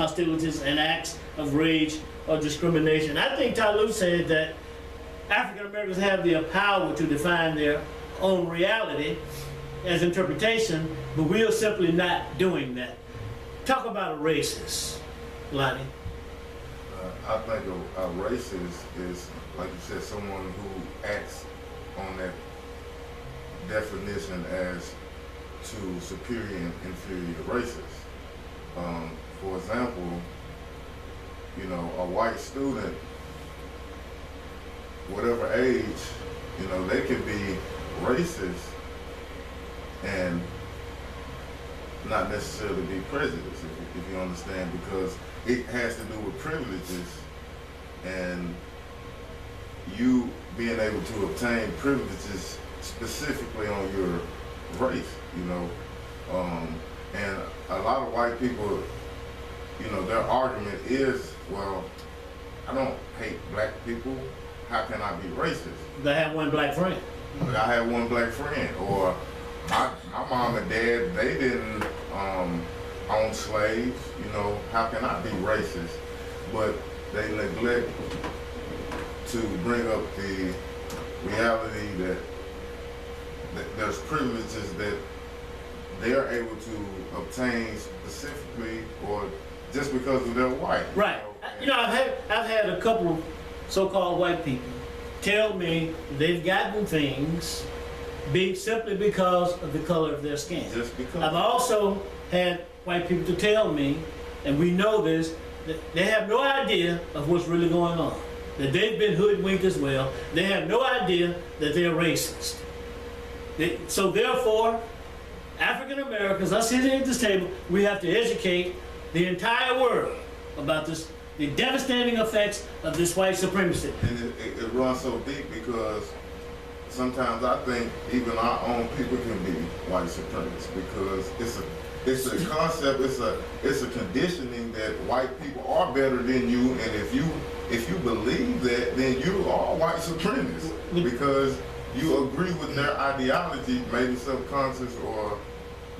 hostilities, and acts of rage or discrimination. I think Tyloo said that African Americans have the power to define their own reality as interpretation, but we are simply not doing that. Talk about a racist, Lonnie. I think a racist is, like you said, someone who acts on that definition as to superior and inferior races. For example, you know, a white student, whatever age, you know, they can be racist and not necessarily be prejudiced, if you understand, because it has to do with privileges and you being able to obtain privileges specifically on your race, you know. And a lot of white people, you know, their argument is, well, I don't hate black people, how can I be racist? They have one black friend. I have one black friend, or my mom and dad, they didn't own slaves, you know, how can I be racist? But they neglect to bring up the reality that there's privileges that they're able to obtain specifically or just because of their white. Right. You know, I've had a couple of so-called white people tell me they've gotten things simply because of the color of their skin. Just because. I've also had white people to tell me, and we know this, that they have no idea of what's really going on. That they've been hoodwinked as well. They have no idea that they're racist. So therefore, African Americans, us sitting at this table, we have to educate the entire world about this, the devastating effects of this white supremacy. And it runs so deep because sometimes I think even our own people can be white supremacists because it's a concept, it's a conditioning that white people are better than you, and if you believe that, then you are white supremacist because you agree with their ideology, maybe subconscious or,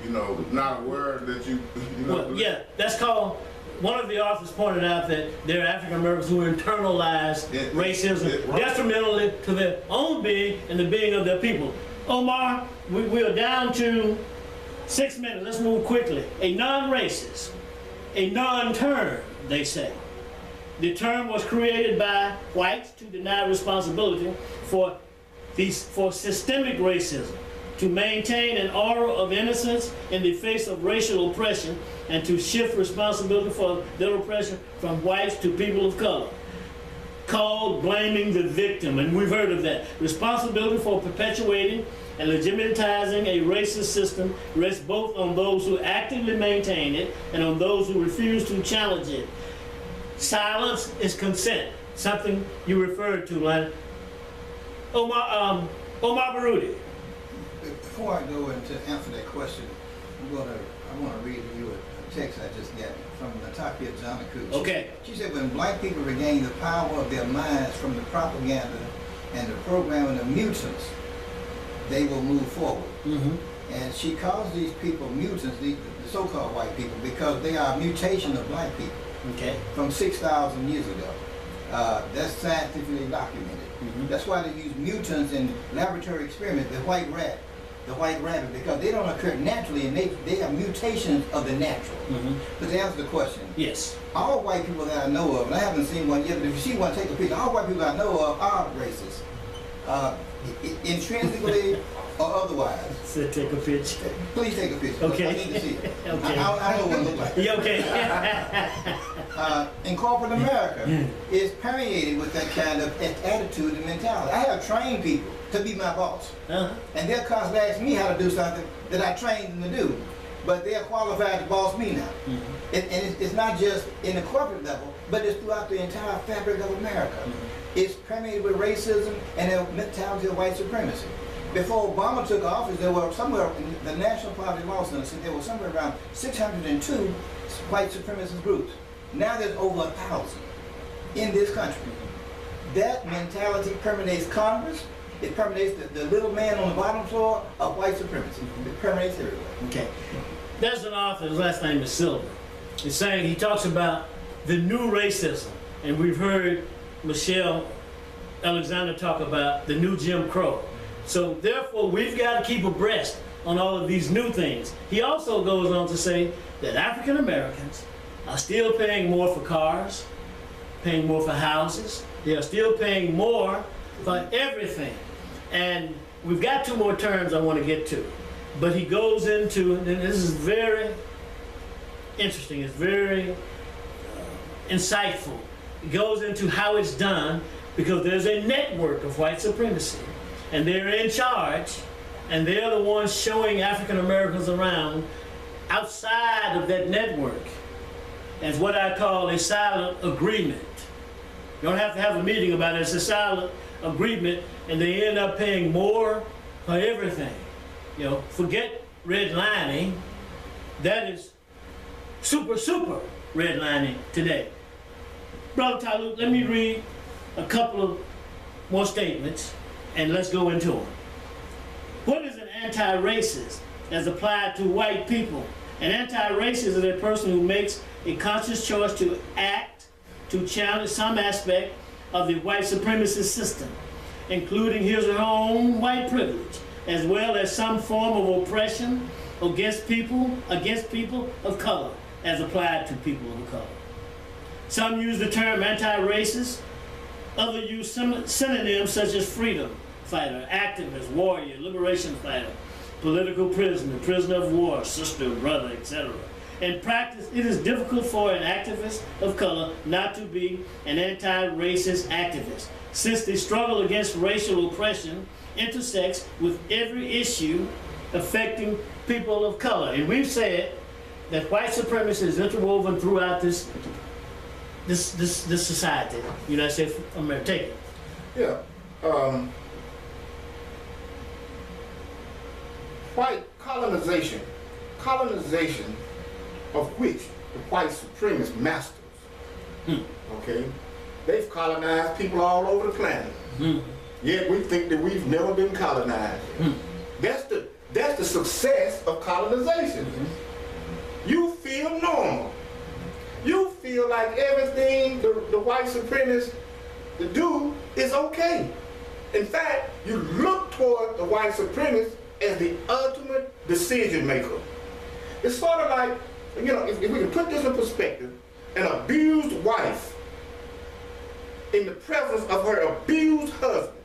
you know, not aware that you know. Well, yeah, that's called, one of the authors pointed out that there are African Americans who internalize racism detrimentally to their own being and the being of their people. Omar, we are down to 6 minutes. Let's move quickly. A non-racist, a non-term, they say. The term was created by whites to deny responsibility for systemic racism, to maintain an aura of innocence in the face of racial oppression, and to shift responsibility for their oppression from whites to people of color. Called blaming the victim, and we've heard of that. Responsibility for perpetuating and legitimatizing a racist system rests both on those who actively maintain it and on those who refuse to challenge it. Silence is consent, something you referred to, like Omar Baruti. Before I go into answer that question, I want to read you a text I just got from Natasha Janaku. Okay. She said, when black people regain the power of their minds from the propaganda and the programming of mutants, they will move forward. Mm-hmm. And she calls these people mutants, the so-called white people, because they are a mutation of black people. Okay. From 6,000 years ago. That's scientifically documented. Mm-hmm. That's why they use mutants in laboratory experiments, the white rabbit, because they don't occur naturally and they are mutations of the natural. Mm-hmm. But to answer the question, yes, all white people that I know of, and I haven't seen one yet, but if you see one, take a picture. All white people I know of are racist, intrinsically or otherwise. So take a picture. Please take a picture. Okay. I need to see it. Okay. I know what it looks like. Yeah, okay. In corporate America, is permeated with that kind of attitude and mentality. I have trained people to be my boss. Uh-huh. And they'll constantly ask me how to do something that I trained them to do. But they're qualified to boss me now. Mm-hmm. And it's not just in the corporate level, but it's throughout the entire fabric of America. Mm-hmm. It's permeated with racism and the mentality of white supremacy. Before Obama took office, there were somewhere, in the National Poverty Law Center said there were somewhere around 602 white supremacist groups. Now there's over 1,000 in this country. That mentality permeates Congress. It permeates the little man on the bottom floor of white supremacy. It permeates everywhere. Okay. There's an author, his last name is Silver. is saying, he talks about the new racism. And we've heard Michelle Alexander talk about the new Jim Crow. So therefore, we've got to keep abreast on all of these new things. He also goes on to say that African Americans are still paying more for cars, paying more for houses. They are still paying more for everything. And we've got two more terms I want to get to. But he goes into, and this is very interesting, it's very insightful. He goes into how it's done, because there's a network of white supremacy, and they're in charge, and they're the ones showing African Americans around outside of that network as what I call a silent agreement. You don't have to have a meeting about it, it's a silent agreement, and they end up paying more for everything. You know, forget redlining, that is super redlining today. Brother Tyloo, let me read a couple of more statements and let's go into them. What is an anti-racist as applied to white people? An anti-racist is a person who makes a conscious choice to act to challenge some aspect of the white supremacist system, including his or her own white privilege, as well as some form of oppression against people of color, as applied to people of color. Some use the term anti-racist, others use synonyms such as freedom fighter, activist, warrior, liberation fighter, political prisoner, prisoner of war, sister, brother, etc. In practice, it is difficult for an activist of color not to be an anti-racist activist, since the struggle against racial oppression intersects with every issue affecting people of color. And we've said that white supremacy is interwoven throughout this society, United States of America. Take it. Yeah. White colonization of which the white supremacist masters, okay, they've colonized people all over the planet. Yet we think that we've never been colonized. That's the success of colonization. You feel normal. You feel like everything the white supremacists do is okay. In fact, you look toward the white supremacists as the ultimate decision maker. It's sort of like, you know, if we can put this in perspective, an abused wife in the presence of her abused husband